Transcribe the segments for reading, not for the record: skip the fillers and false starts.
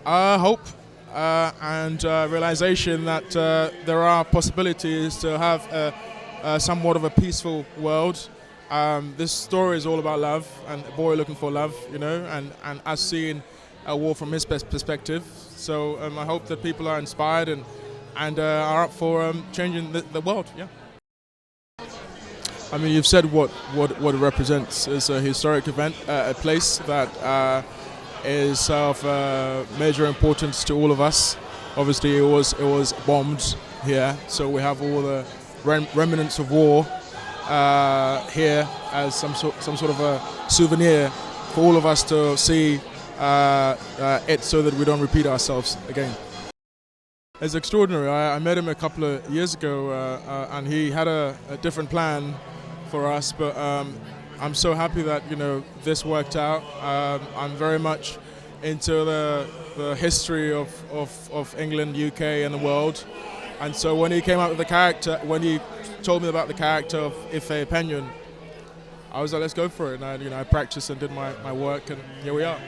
Hope and realization that there are possibilities to have somewhat of a peaceful world. This story is all about love and a boy looking for love, and us seeing a war from his perspective. So I hope that people are inspired and are up for changing the world. Yeah. I mean, you've said what it represents. It's a historic event, a place that is of major importance to all of us. Obviously, it was bombed here, so we have all the remnants of war here as some sort of a souvenir for all of us to see it, so that we don't repeat ourselves again. It's extraordinary. I met him a couple of years ago, and he had a different plan for us, but I'm so happy that this worked out. I'm very much into the history of England, UK, and the world, and so when he came out with the character, when he told me about the character of Ife Penyon, I was like, let's go for it. And I practiced and did my work, and here we are.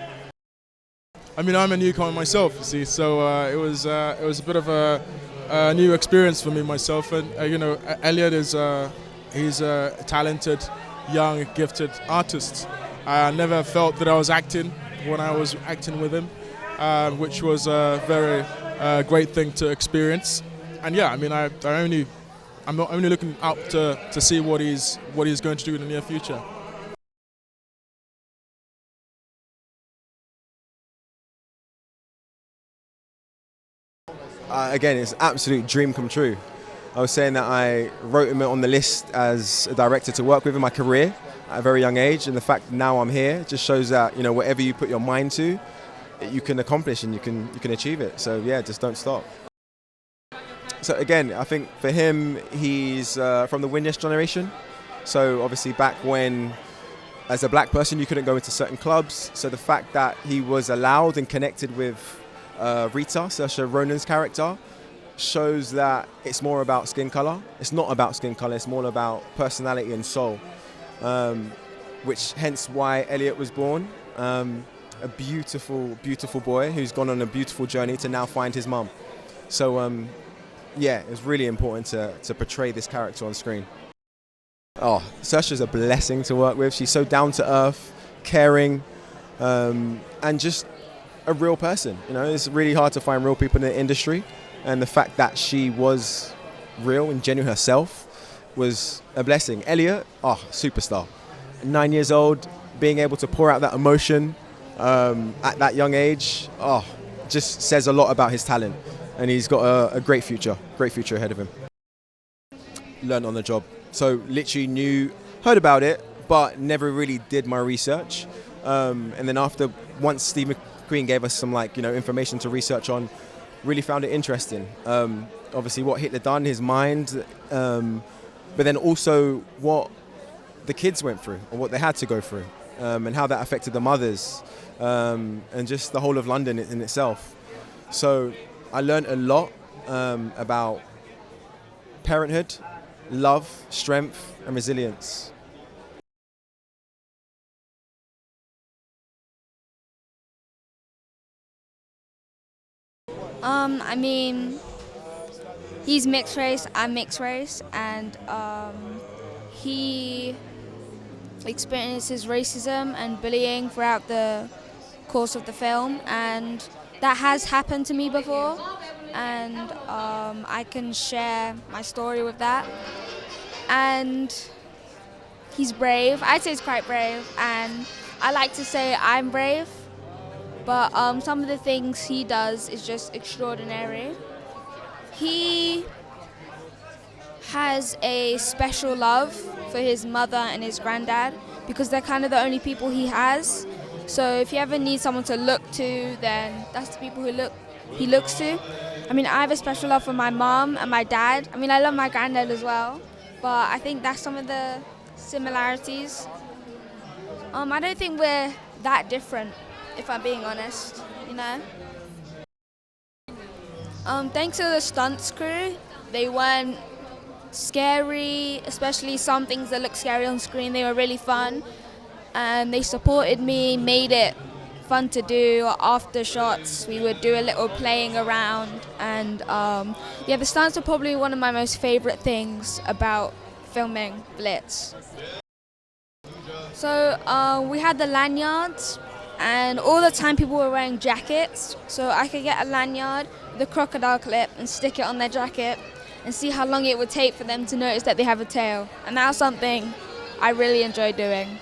I mean, I'm a newcomer myself, you see, so it was a bit of a new experience for me myself, and Elliot is. He's a talented, young, gifted artist. I never felt that I was acting when I was acting with him, which was a very great thing to experience. And yeah, I mean, I'm not only looking out to see what he's going to do in the near future. Again, it's an absolute dream come true. I was saying that I wrote him on the list as a director to work with in my career at a very young age, and the fact that now I'm here just shows that whatever you put your mind to, you can accomplish and you can achieve it. So yeah, just don't stop. So again, I think for him, he's from the Windrush generation. So obviously back when, as a black person, you couldn't go into certain clubs. So the fact that he was allowed and connected with Rita, Saoirse Ronan's character, shows that it's more about skin color. It's not about skin color, it's more about personality and soul, which hence why Elliot was born. A beautiful, beautiful boy who's gone on a beautiful journey to now find his mum. So yeah, it's really important to portray this character on screen. Oh, Saoirse's a blessing to work with. She's so down to earth, caring, and just a real person. It's really hard to find real people in the industry. And the fact that she was real and genuine herself was a blessing. Elliot, superstar. 9 years old, being able to pour out that emotion at that young age, just says a lot about his talent. And he's got a great future ahead of him. Learned on the job. So literally heard about it, but never really did my research. And then once Steve McQueen gave us some information to research on, really found it interesting. Obviously what Hitler done, his mind, but then also what the kids went through or what they had to go through, and how that affected the mothers, and just the whole of London in itself. So I learned a lot about parenthood, love, strength, and resilience. I mean, he's mixed race, I'm mixed race, and he experiences racism and bullying throughout the course of the film, and that has happened to me before, and I can share my story with that. And he's brave. I'd say he's quite brave, and I like to say I'm brave. But some of the things he does is just extraordinary. He has a special love for his mother and his granddad because they're kind of the only people he has. So if you ever need someone to look to, then that's the people he looks to. I mean, I have a special love for my mom and my dad. I mean, I love my granddad as well, but I think that's some of the similarities. I don't think we're that different, if I'm being honest, Thanks to the stunts crew, they weren't scary, especially some things that look scary on screen. They were really fun, and they supported me, made it fun to do. After shots, we would do a little playing around, and yeah, the stunts are probably one of my most favourite things about filming Blitz. So we had the lanyards, and all the time people were wearing jackets, so I could get a lanyard with a crocodile clip and stick it on their jacket and see how long it would take for them to notice that they have a tail, and that was something I really enjoyed doing.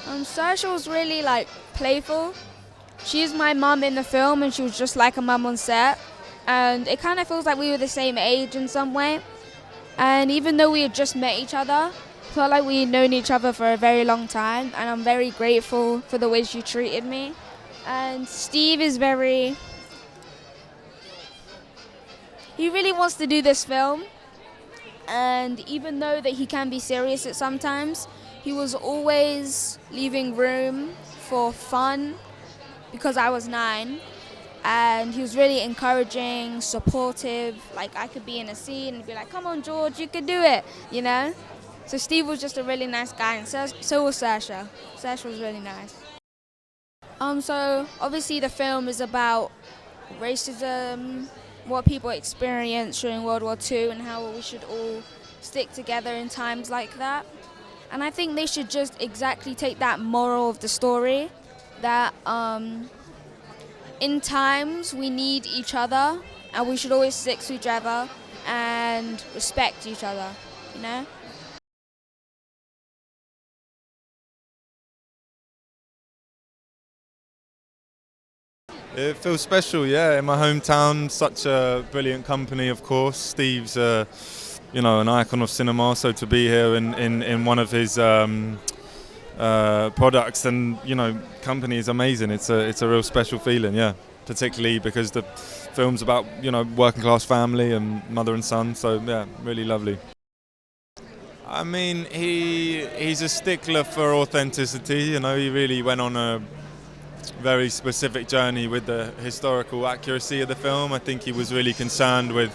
Saoirse was really playful. She's my mum in the film, and she was just like a mum on set, and it kind of feels like we were the same age in some way. And even though we had just met each other, it felt like we had known each other for a very long time, and I'm very grateful for the way she treated me. And Steve is he really wants to do this film, and even though that he can be serious at sometimes, he was always leaving room for fun because I was 9, and he was really encouraging, supportive. Like, I could be in a scene and be like, come on George, you could do it, you know? So Steve was just a really nice guy, and so was Saoirse. Saoirse was really nice. So obviously the film is about racism, what people experienced during World War II, and how we should all stick together in times like that. And I think they should just exactly take that moral of the story, that in times we need each other, and we should always stick to each other and respect each other, you know? It feels special, yeah, in my hometown. Such a brilliant company, of course. Steve's an icon of cinema, so to be here in one of his products and company is amazing. It's a real special feeling, yeah, particularly because the film's about working class family and mother and son, so yeah, really lovely. I mean, he's a stickler for authenticity. He really went on a very specific journey with the historical accuracy of the film. I think he was really concerned with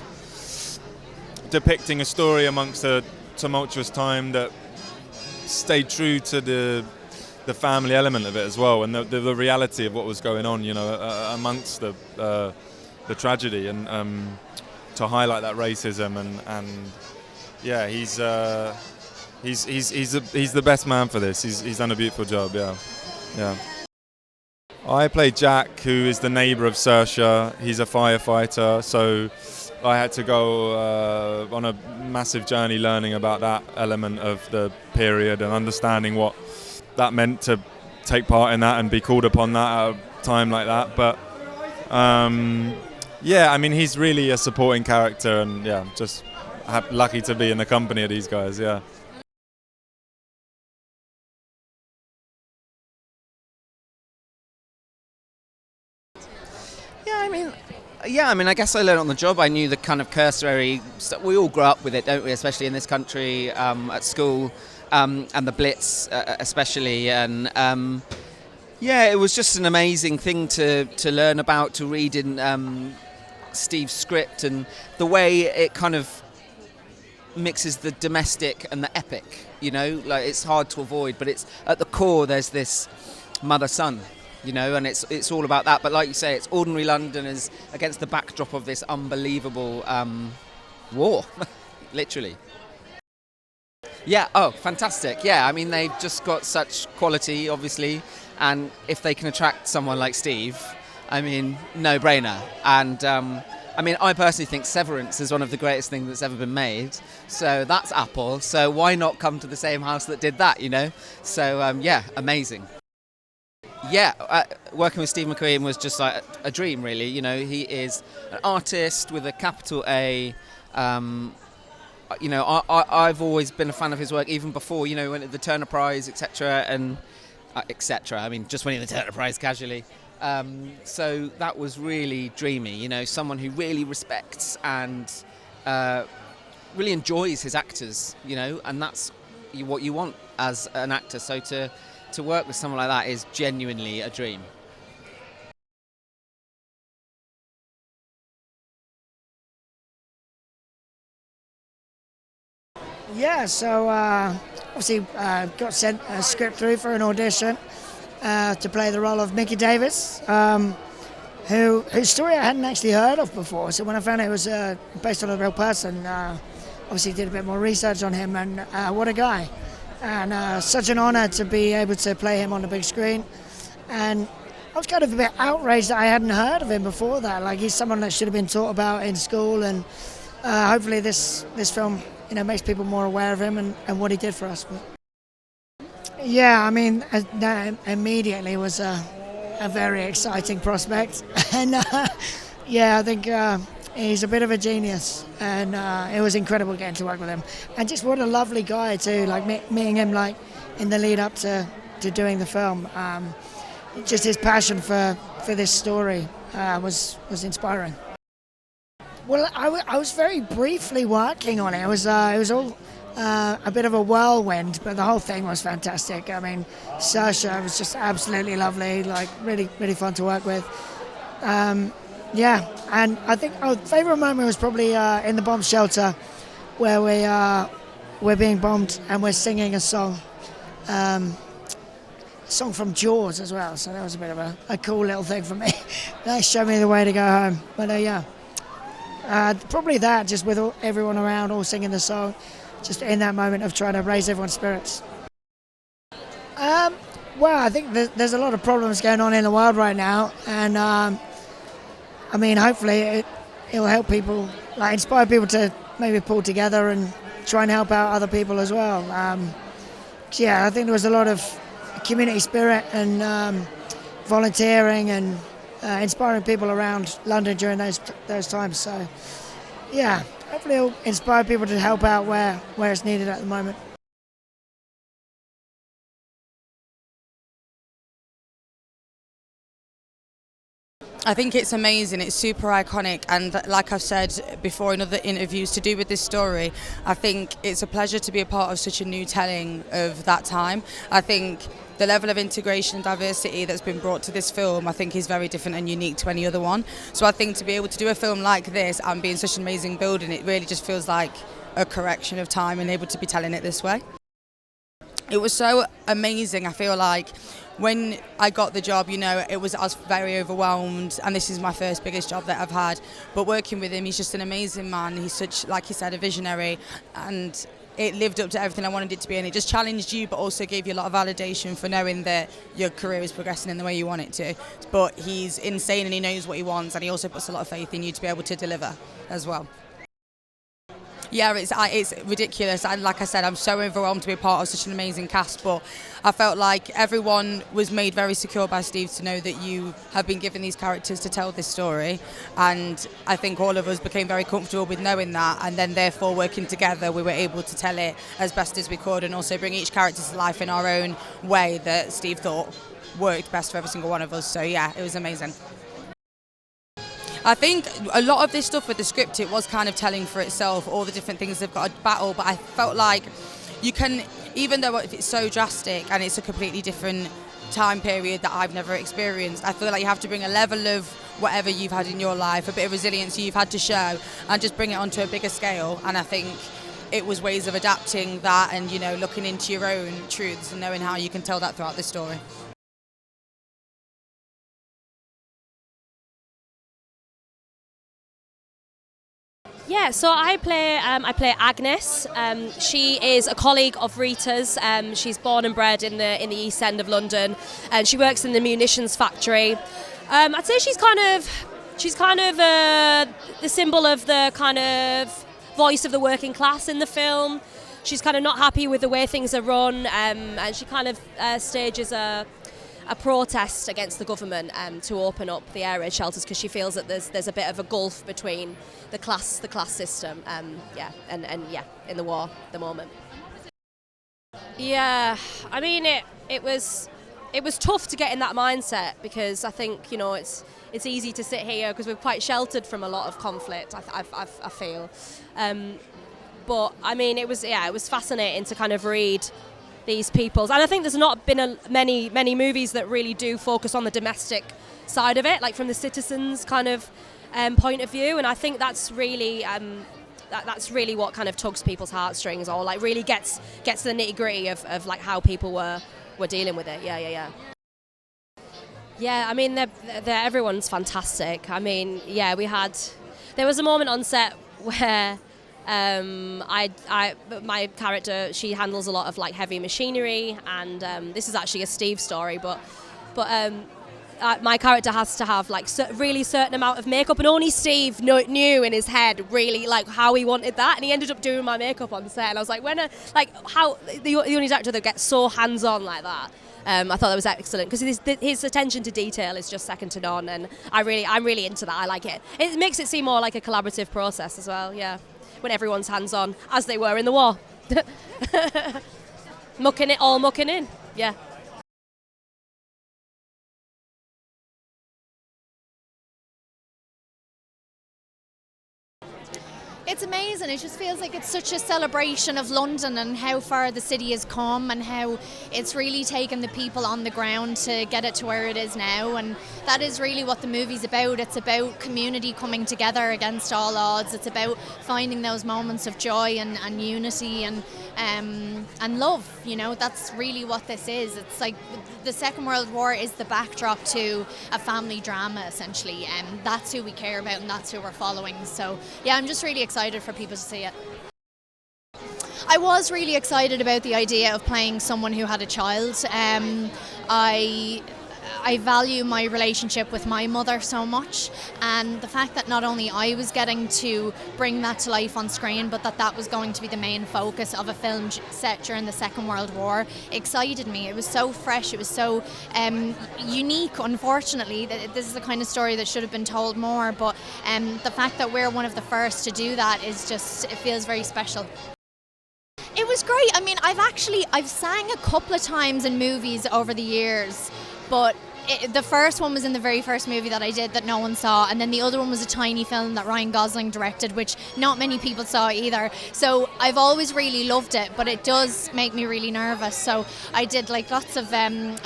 depicting a story amongst a tumultuous time that stayed true to the family element of it as well, and the reality of what was going on, amongst the tragedy, and to highlight that racism, and yeah, he's the best man for this. He's done a beautiful job, yeah. I play Jack, who is the neighbour of Saoirse. He's a firefighter, so I had to go on a massive journey learning about that element of the period and understanding what that meant to take part in that and be called upon that at a time like that. But yeah, I mean, he's really a supporting character, and yeah, just lucky to be in the company of these guys, yeah. I guess I learned on the job. I knew the kind of cursory stuff. We all grow up with it, don't we? Especially in this country, at school, and the Blitz, especially. And it was just an amazing thing to learn about, to read in Steve's script, and the way it kind of mixes the domestic and the epic. It's hard to avoid, but it's at the core. There's this mother-son. And it's all about that. But like you say, it's ordinary London is against the backdrop of this unbelievable war, literally. Yeah, oh, fantastic. Yeah, I mean, they've just got such quality, obviously. And if they can attract someone like Steve, I mean, no-brainer. And, I personally think Severance is one of the greatest things that's ever been made. So that's Apple. So why not come to the same house that did that, So, amazing. Yeah, working with Steve McQueen was just like a dream, really. He is an artist with a capital A. I've always been a fan of his work, even before, when the Turner Prize, etc. and etc. I mean, just winning the Turner Prize casually. So that was really dreamy. Someone who really respects and really enjoys his actors. And that's what you want as an actor. So to work with someone like that is genuinely a dream. Yeah, so obviously got sent a script through for an audition, to play the role of Mickey Davis, whose story I hadn't actually heard of before. So when I found it was based on a real person, obviously did a bit more research on him, and what a guy. And such an honour to be able to play him on the big screen. And I was kind of a bit outraged that I hadn't heard of him before that. Like, he's someone that should have been taught about in school, and hopefully this film, makes people more aware of him and what he did for us. But yeah, I mean, that immediately was a very exciting prospect. And yeah, I think he's a bit of a genius, and it was incredible getting to work with him. And just what a lovely guy too, like meeting him like in the lead up to doing the film. Just his passion for this story was inspiring. Well, I was very briefly working on it. It was all a bit of a whirlwind, but the whole thing was fantastic. I mean, Saoirse was just absolutely lovely, like really, really fun to work with. Yeah, and I think our favourite moment was probably in the bomb shelter, where we're being bombed and we're singing a song. Song from Jaws as well, so that was a bit of a cool little thing for me. That showed me the way to go home. But yeah, probably that, just with everyone around all singing the song, just in that moment of trying to raise everyone's spirits. Well, I think there's a lot of problems going on in the world right now, and I mean, hopefully it'll help people, like inspire people to maybe pull together and try and help out other people as well. Yeah, I think there was a lot of community spirit and volunteering and inspiring people around London during those times. So yeah, hopefully it'll inspire people to help out where it's needed at the moment. I think it's amazing, it's super iconic, and like I've said before in other interviews to do with this story, I think it's a pleasure to be a part of such a new telling of that time. I think the level of integration and diversity that's been brought to this film, I think, is very different and unique to any other one. So I think to be able to do a film like this and be in such an amazing building, it really just feels like a correction of time and able to be telling it this way. It was so amazing. I feel like when I got the job, I was very overwhelmed, and this is my first biggest job that I've had. But working with him, he's just an amazing man. He's such, like you said, a visionary, and it lived up to everything I wanted it to be, and it just challenged you, but also gave you a lot of validation for knowing that your career is progressing in the way you want it to. But he's insane, and he knows what he wants, and he also puts a lot of faith in you to be able to deliver as well. Yeah, it's ridiculous. Like I said, I'm so overwhelmed to be a part of such an amazing cast, but I felt like everyone was made very secure by Steve to know that you have been given these characters to tell this story, and I think all of us became very comfortable with knowing that, and then therefore working together we were able to tell it as best as we could, and also bring each character to life in our own way that Steve thought worked best for every single one of us. So yeah, it was amazing. I think a lot of this stuff with the script, it was kind of telling for itself, all the different things they've got to battle, but I felt like you can, even though if it's so drastic and it's a completely different time period that I've never experienced, I feel like you have to bring a level of whatever you've had in your life, a bit of resilience you've had to show, and just bring it onto a bigger scale. And I think it was ways of adapting that and, looking into your own truths and knowing how you can tell that throughout the story. Yeah, so I play Agnes. She is a colleague of Rita's. She's born and bred in the East End of London, and she works in the munitions factory. I'd say she's kind of the symbol of the kind of voice of the working class in the film. She's kind of not happy with the way things are run, and she kind of stages a protest against the government to open up the air raid shelters, because she feels that there's a bit of a gulf between the class system, and in the war at the moment. Yeah, I mean it was tough to get in that mindset, because I think it's easy to sit here because we're quite sheltered from a lot of conflict. I feel, but I mean it was fascinating to kind of read these people's, and I think there's not been many movies that really do focus on the domestic side of it, like from the citizens kind of point of view, and I think that's really what kind of tugs people's heartstrings, or like really gets to the nitty-gritty of like how people were dealing with it. Yeah. Yeah, I mean, everyone's fantastic. I mean, yeah, there was a moment on set where my character, she handles a lot of like heavy machinery, and this is actually a Steve story, but my character has to have like really certain amount of makeup, and only Steve knew in his head really like how he wanted that, and he ended up doing my makeup on set, and I was like, how the only director that gets so hands-on like that. I thought that was excellent because his attention to detail is just second to none, and I'm really into that. I like it. It makes it seem more like a collaborative process as well. Yeah, when everyone's hands-on, as they were in the war, mucking in. Yeah. It's amazing. It just feels like it's such a celebration of London and how far the city has come and how it's really taken the people on the ground to get it to where it is now. And that is really what the movie's about. It's about community coming together against all odds. It's about finding those moments of joy and unity and love. You know, that's really what this is. It's like the Second World War is the backdrop to a family drama, essentially. And that's who we care about and that's who we're following. So, yeah, I'm just really excited for people to see it. I was really excited about the idea of playing someone who had a child. I value my relationship with my mother so much, and the fact that not only I was getting to bring that to life on screen, but that was going to be the main focus of a film set during the Second World War excited me. It was so fresh, it was so unique. Unfortunately, this is the kind of story that should have been told more, but the fact that we're one of the first to do that is just, it feels very special. It was great. I mean, I've sang a couple of times in movies over the years, but the first one was in the very first movie that I did that no one saw, and then the other one was a tiny film that Ryan Gosling directed, which not many people saw either. So I've always really loved it, but it does make me really nervous. So I did like lots of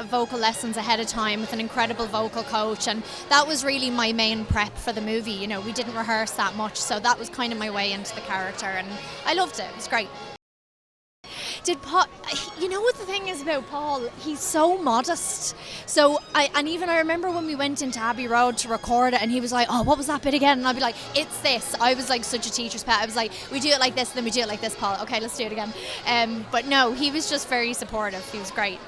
vocal lessons ahead of time with an incredible vocal coach, and that was really my main prep for the movie. You know, we didn't rehearse that much, so that was kind of my way into the character, and I loved it. It was great. Did Paul, you know what the thing is about Paul? He's so modest. So, I remember when we went into Abbey Road to record it, and he was like, oh, what was that bit again? And I'd be like, it's this. I was like such a teacher's pet. I was like, we do it like this, then we do it like this, Paul. Okay, let's do it again. But no, he was just very supportive. He was great.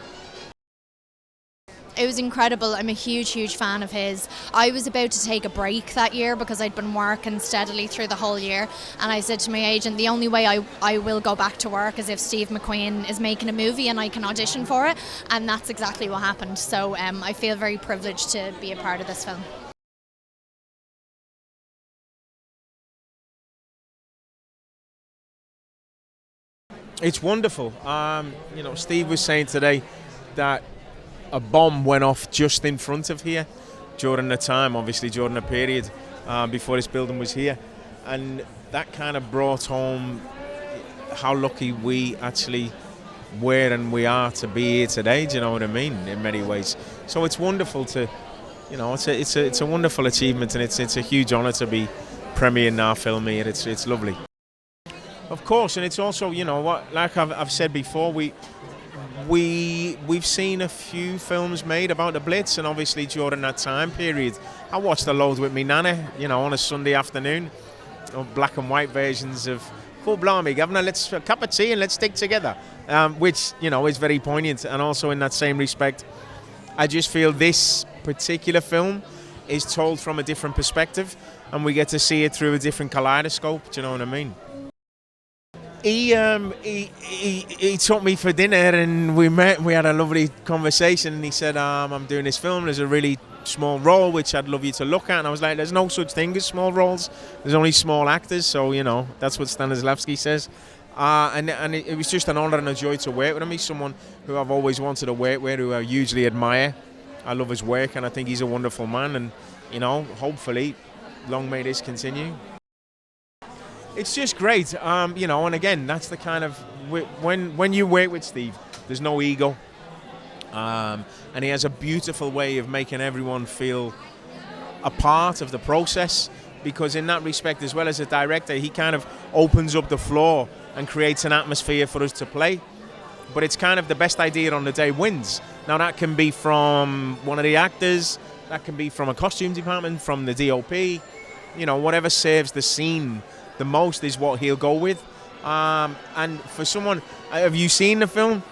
It was incredible. I'm a huge fan of his. I was about to take a break that year because I'd been working steadily through the whole year, and I said to my agent, the only way I will go back to work is if Steve McQueen is making a movie and I can audition for it, and that's exactly what happened. So I feel very privileged to be a part of this film. It's wonderful. You know, Steve was saying today that a bomb went off just in front of here during the time, obviously during the period before this building was here, and that kind of brought home how lucky we actually were and we are to be here today. Do you know what I mean? In many ways, so it's wonderful to, you know, it's a wonderful achievement, and it's a huge honour to be premiering our film here. It's lovely, of course, and it's also, you know what, like I've said before, We've seen a few films made about the Blitz, and obviously during that time period I watched a load with me nana, you know, on a Sunday afternoon, black and white versions of "Oh blimey, Governor, let's a cup of tea and let's stick together," which, you know, is very poignant. And also in that same respect, I just feel this particular film is told from a different perspective, and we get to see it through a different kaleidoscope. Do you know what I mean? He took me for dinner and we met. We had a lovely conversation, and he said, I'm doing this film. There's a really small role which I'd love you to look at. And I was like, there's no such thing as small roles. There's only small actors. So, you know, that's what Stanislavski says. And it was just an honour and a joy to work with him. He's someone who I've always wanted to work with, who I hugely admire. I love his work, and I think he's a wonderful man. And, you know, hopefully, long may this continue. It's just great, you know, and again, that's the kind of, when you work with Steve, there's no ego, and he has a beautiful way of making everyone feel a part of the process, because in that respect, as well as a director, he kind of opens up the floor and creates an atmosphere for us to play. But it's kind of the best idea on the day wins, Now that can be from one of the actors, that can be from a costume department, from the DOP, you know, whatever serves the scene the most is what he'll go with. And for someone, have you seen the film?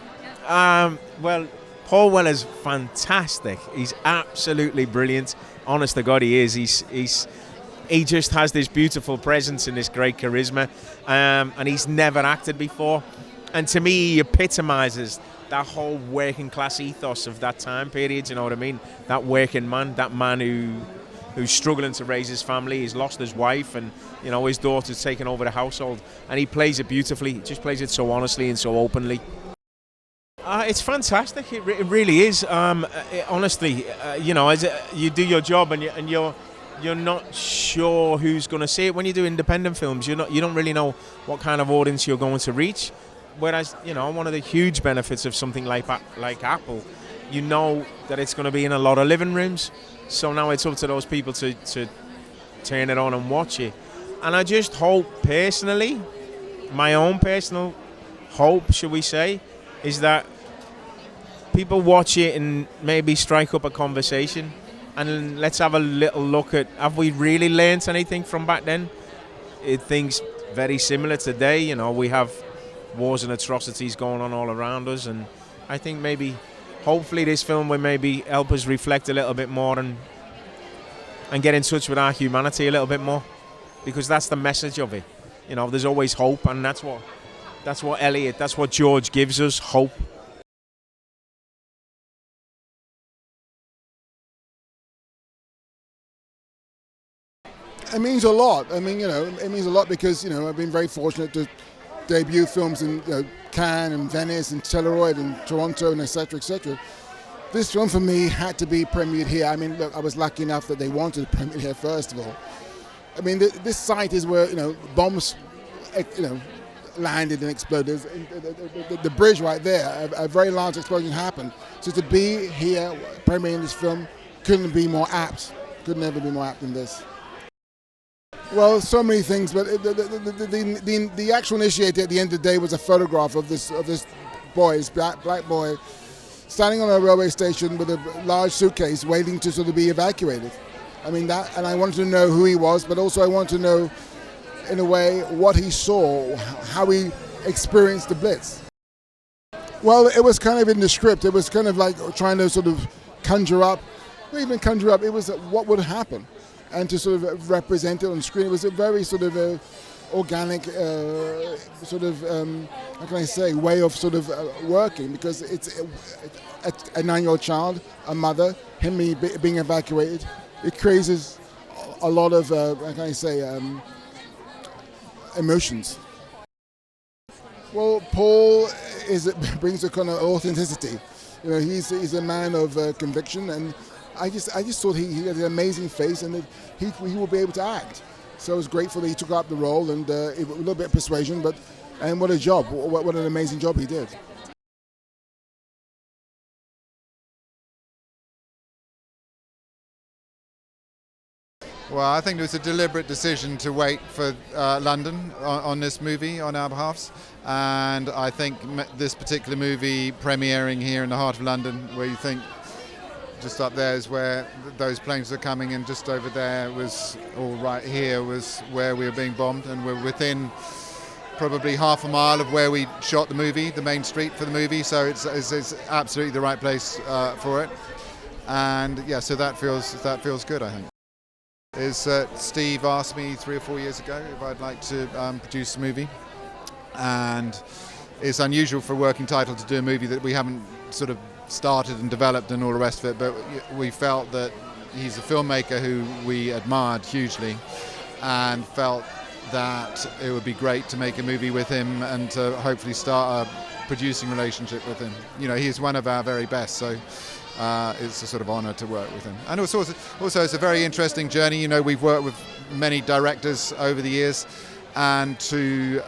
Well, Paul Weller's fantastic. He's absolutely brilliant. Honest to God, he is. He just has this beautiful presence and this great charisma, and he's never acted before. And to me, he epitomises that whole working class ethos of that time period. You know what I mean? That working man, that man who's struggling to raise his family. He's lost his wife, and you know his daughter's taken over the household, and he plays it beautifully. He just plays it so honestly and so openly. It's fantastic. It really is. Honestly, you know, as you do your job and you're not sure who's going to see it. When you do independent films, you don't really know what kind of audience you're going to reach. Whereas, you know, one of the huge benefits of something like Apple, you know that it's going to be in a lot of living rooms. So now it's up to those people to turn it on and watch it. And I just hope personally, my own personal hope, should we say, is that people watch it and maybe strike up a conversation, and let's have a little look at, have we really learnt anything from back then? Things very similar today. You know, we have wars and atrocities going on all around us, and I think maybe, hopefully this film will maybe help us reflect a little bit more and get in touch with our humanity a little bit more, because that's the message of it. You know, there's always hope, and that's what Elliot, that's what George gives us, hope. It means a lot. I mean, you know, it means a lot because, you know, I've been very fortunate to debut films in Cannes and Venice and Telluride and Toronto and et cetera, et cetera. This film for me had to be premiered here. I mean, look, I was lucky enough that they wanted to premiere here first of all. I mean, this site is where, you know, bombs, you know, landed and exploded. The bridge right there, a very large explosion happened. So to be here premiering this film couldn't be more apt. Could never be more apt than this. Well, so many things, but the actual initiator at the end of the day was a photograph of this boy, this black boy, standing on a railway station with a large suitcase waiting to sort of be evacuated. I mean, that, and I wanted to know who he was, but also I wanted to know, in a way, what he saw, how he experienced the Blitz. Well, it was kind of in the script. It was kind of like trying to sort of conjure up, not even conjure up, it was what would happen. And to sort of represent it on screen, it was a very sort of organic, sort of, how can I say, way of sort of working, because it's a 9-year-old child, a mother, him being evacuated. It creates a lot of, how can I say, emotions. Well, Paul brings a kind of authenticity. You know, he's a man of conviction, and I just thought he had an amazing face, and that he will be able to act. So I was grateful that he took up the role, and a little bit of persuasion, and what a job! What an amazing job he did. Well, I think it was a deliberate decision to wait for London on this movie on our behalf, and I think this particular movie premiering here in the heart of London, where you think just up there is where those planes are coming, and just over there was, or right here was where we were being bombed, and we're within probably half a mile of where we shot the movie, the main street for the movie, so it's absolutely the right place for it. And yeah, so that feels good, I think. Steve asked me 3 or 4 years ago if I'd like to produce a movie, and it's unusual for a working title to do a movie that we haven't sort of started and developed and all the rest of it, but we felt that he's a filmmaker who we admired hugely, and felt that it would be great to make a movie with him and to hopefully start a producing relationship with him. You know, he's one of our very best, so it's a sort of honour to work with him. And also it's a very interesting journey. You know, we've worked with many directors over the years, and to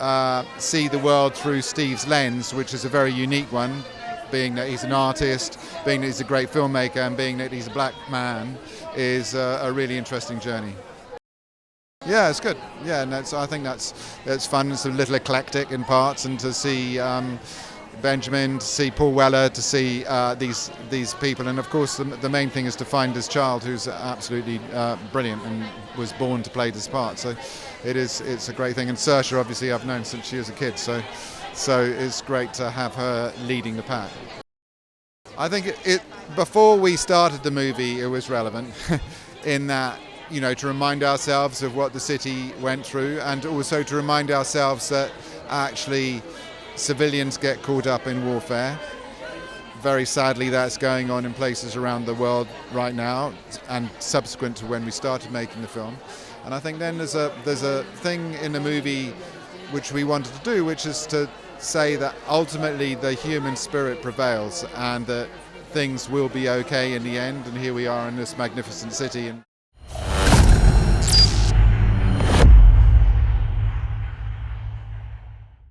see the world through Steve's lens, which is a very unique one, being that he's an artist, being that he's a great filmmaker, and being that he's a black man, is a really interesting journey. Yeah, it's good. Yeah, and I think that's fun. It's a little eclectic in parts, and to see Benjamin, to see Paul Weller, to see these people, and of course the main thing is to find his child, who's absolutely brilliant and was born to play this part. So it's a great thing. And Saoirse, obviously, I've known since she was a kid, so it's great to have her leading the pack. I think before we started the movie, it was relevant in that, you know, to remind ourselves of what the city went through, and also to remind ourselves that actually civilians get caught up in warfare. Very sadly, that's going on in places around the world right now, and subsequent to when we started making the film. And I think then there's a thing in the movie which we wanted to do, which is to say that ultimately the human spirit prevails and that things will be okay in the end. And here we are in this magnificent city. And